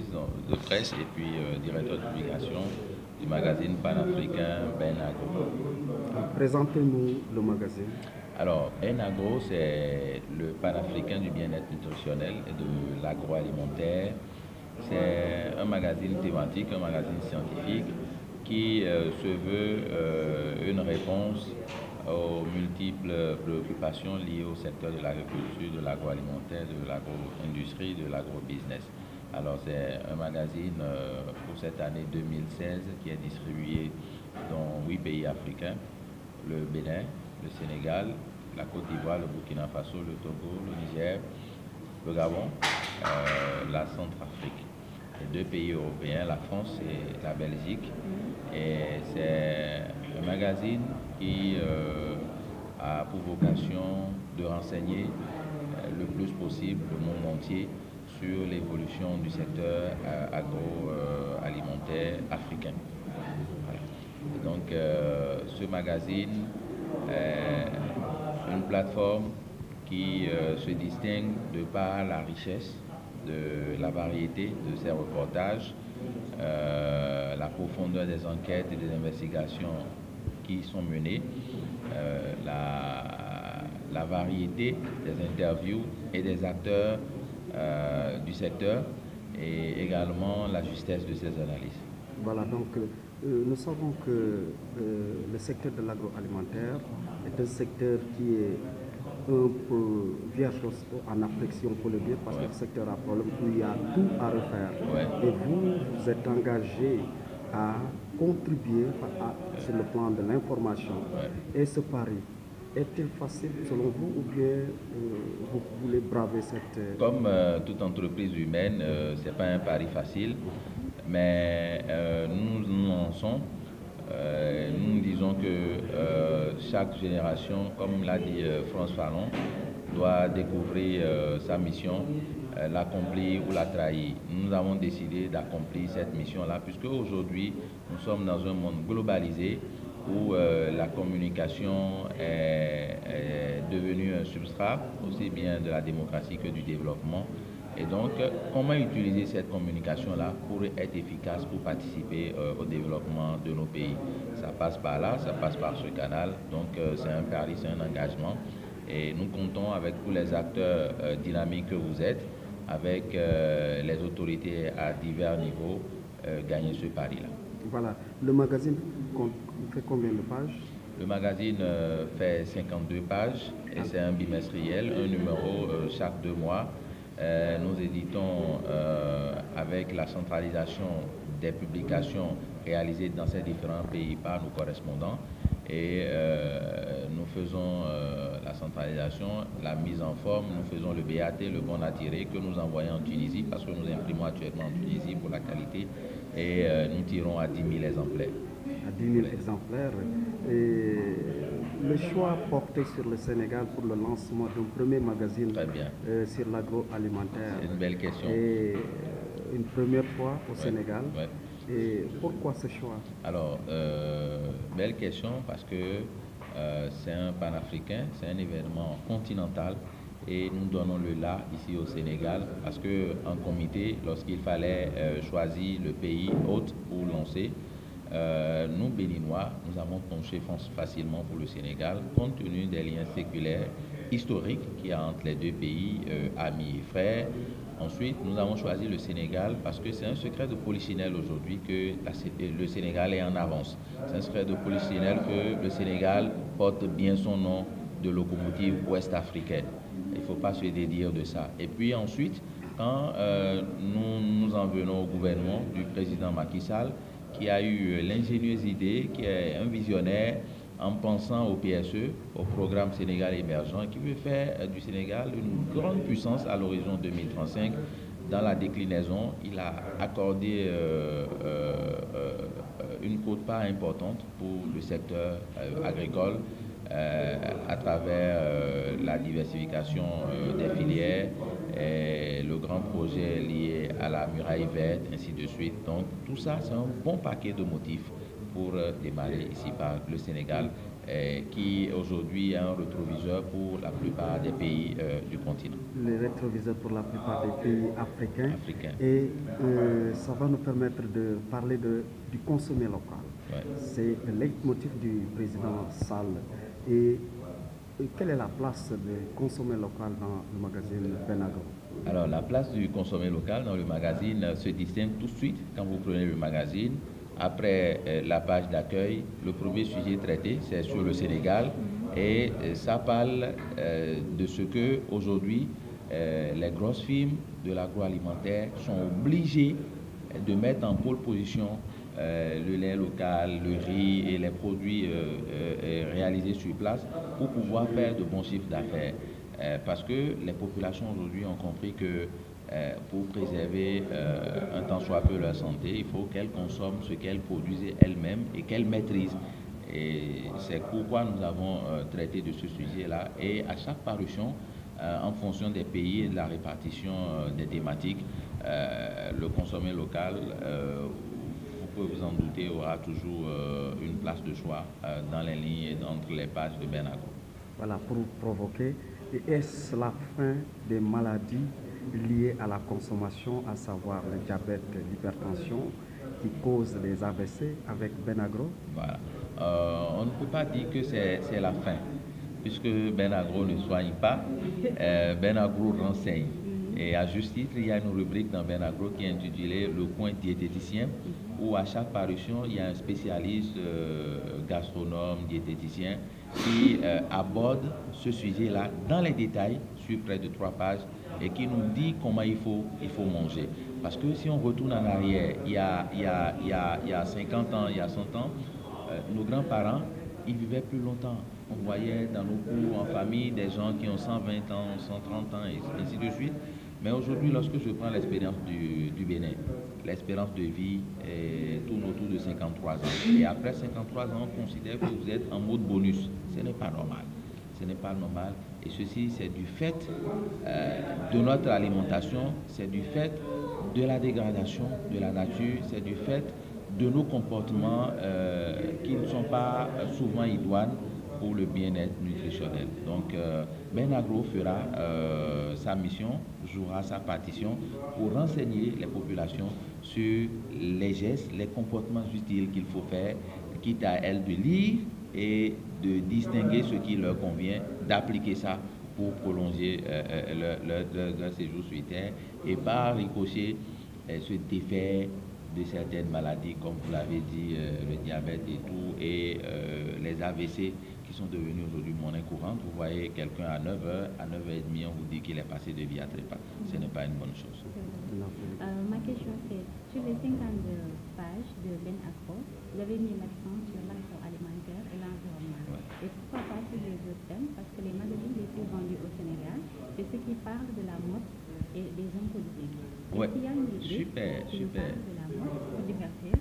service de presse et puis directeur de publication du magazine panafricain Ben Agro. Présentez-nous le magazine. Alors, Ben Agro, c'est le panafricain du bien-être nutritionnel et de l'agroalimentaire. C'est un magazine thématique, un magazine scientifique qui se veut une réponse aux multiples préoccupations liées au secteur de l'agriculture, de l'agroalimentaire, de l'agro-industrie, de l'agro-business. Alors c'est un magazine pour cette année 2016 qui est distribué dans 8 pays africains, le Bénin, le Sénégal, la Côte d'Ivoire, le Burkina Faso, le Togo, le Niger, le Gabon, la Centrafrique. Les 2 pays européens, la France et la Belgique. Et c'est un magazine qui a pour vocation de renseigner le plus possible le monde entier sur l'évolution du secteur agroalimentaire africain. Voilà. Et donc ce magazine est une plateforme qui se distingue de par la richesse, de la variété de ses reportages, la profondeur des enquêtes et des investigations qui sont menées, la variété des interviews et des acteurs du secteur et également la justesse de ses analyses. Voilà, donc nous savons que le secteur de l'agroalimentaire est un secteur qui est un peu vierge en Afrique, si on peut le dire, parce que le secteur a problème où il y a tout à refaire. Et vous êtes engagé à contribuer sur le plan de l'information. Et ce pari, est-il facile selon vous ou bien vous voulez braver cette... Comme toute entreprise humaine, ce n'est pas un pari facile, mais nous lançons. Nous disons que chaque génération, comme l'a dit François Fanon, doit découvrir sa mission, l'accomplir ou la trahir. Nous avons décidé d'accomplir cette mission-là, puisque aujourd'hui, nous sommes dans un monde globalisé où la communication est devenue un substrat, aussi bien de la démocratie que du développement. Et donc, comment utiliser cette communication-là pour être efficace, pour participer au développement de nos pays? Ça passe par là, ça passe par ce canal. Donc, c'est un pari, c'est un engagement. Et nous comptons avec tous les acteurs dynamiques que vous êtes, avec les autorités à divers niveaux, gagner ce pari-là. Voilà. Le magazine fait combien de pages? Le magazine fait 52 pages et c'est un bimestriel, un numéro chaque 2 mois. Nous éditons avec la centralisation des publications réalisées dans ces différents pays par nos correspondants et nous faisons la centralisation, la mise en forme, nous faisons le BAT, le bon à tirer que nous envoyons en Tunisie parce que nous imprimons actuellement en Tunisie pour la qualité et nous tirons à 10 000 exemplaires. À 10 000 exemplaires. Et le choix porté sur le Sénégal pour le lancement d'un premier magazine sur l'agroalimentaire. C'est une belle question. Et une première fois au Sénégal. Et pourquoi ce choix? Alors, belle question parce que c'est un panafricain, c'est un événement continental et nous donnons le là ici au Sénégal parce qu'en comité, lorsqu'il fallait choisir le pays hôte pour lancer, nous, Béninois, nous avons penché facilement pour le Sénégal, compte tenu des liens séculaires historiques qu'il y a entre les 2 pays, amis et frères. Ensuite, nous avons choisi le Sénégal parce que c'est un secret de polichinelle aujourd'hui que le Sénégal est en avance. C'est un secret de polichinelle que le Sénégal porte bien son nom de locomotive ouest-africaine. Il ne faut pas se dédire de ça. Et puis ensuite, quand nous en venons au gouvernement du président Macky Sall, qui a eu l'ingénieuse idée, qui est un visionnaire en pensant au PSE, au programme Sénégal émergent, qui veut faire du Sénégal une grande puissance à l'horizon 2035. Dans la déclinaison, il a accordé une quote-part importante pour le secteur agricole à travers la diversification des filières, et le grand projet lié à la muraille verte, ainsi de suite. Donc tout ça, c'est un bon paquet de motifs pour démarrer ici par le Sénégal qui aujourd'hui est un rétroviseur pour la plupart des pays du continent. Les rétroviseurs pour la plupart des pays africains. Et ça va nous permettre de parler du consommer local. Ouais. C'est le leitmotiv du président Sall. Et quelle est la place du consommer local dans le magazine Benagro? Alors, la place du consommer local dans le magazine se distingue tout de suite quand vous prenez le magazine. Après la page d'accueil, le premier sujet traité, c'est sur le Sénégal. Et ça parle de ce que aujourd'hui les grosses firmes de l'agroalimentaire sont obligées de mettre en pole position le lait local, le riz et les produits réalisés sur place pour pouvoir faire de bons chiffres d'affaires. Parce que les populations aujourd'hui ont compris que pour préserver un tant soit peu leur santé, il faut qu'elles consomment ce qu'elles produisent elles-mêmes et qu'elles maîtrisent. Et c'est pourquoi nous avons traité de ce sujet-là. Et à chaque parution, en fonction des pays et de la répartition des thématiques, le consommer local, vous pouvez vous en douter, aura toujours une place de choix dans les lignes et entre les pages de Benagro. Voilà, pour provoquer. Et est-ce la fin des maladies liées à la consommation, à savoir le diabète, l'hypertension, qui causent les AVC avec Benagro? Voilà. On ne peut pas dire que c'est la fin, puisque Benagro ne soigne pas, Benagro renseigne. Et à juste titre, il y a une rubrique dans Benagro qui est intitulée Le coin diététicien, où à chaque parution, il y a un spécialiste gastronome, diététicien, qui aborde ce sujet-là dans les détails sur près de 3 pages et qui nous dit comment il faut manger. Parce que si on retourne en arrière, il y a 50 ans, il y a 100 ans, nos grands-parents, ils vivaient plus longtemps. On voyait dans nos cours en famille des gens qui ont 120 ans, 130 ans et ainsi de suite. Mais aujourd'hui, lorsque je prends l'expérience du Bénin, l'espérance de vie tourne autour de 53 ans. Et après 53 ans, on considère que vous êtes en mode bonus. Ce n'est pas normal. Ce n'est pas normal. Et ceci, c'est du fait de notre alimentation, c'est du fait de la dégradation de la nature, c'est du fait de nos comportements qui ne sont pas souvent idoines pour le bien-être nutritionnel. Donc, Benagro fera sa mission, jouera sa partition pour renseigner les populations sur les gestes, les comportements utiles qu'il faut faire, quitte à elles de lire et de distinguer ce qui leur convient, d'appliquer ça pour prolonger leur séjour sur Terre et par ricochet se défaire de certaines maladies, comme vous l'avez dit, le diabète et tout, et les AVC qui sont devenus aujourd'hui monnaie courante. Vous voyez quelqu'un à 9h, à 9h30, on vous dit qu'il est passé de vie à trépas. Ce n'est pas une bonne chose. Ma question c'est, sur les 52 pages de Benagro, vous avez mis l'accent sur l'agroalimentaire et l'environnement. Ouais. Et pourquoi pas sur les autres thèmes? Parce que les magazines les plus vendus au Sénégal, c'est ceux qui parlent de la mode et des hommes politiques. Ouais. Super. De la mode pour divertir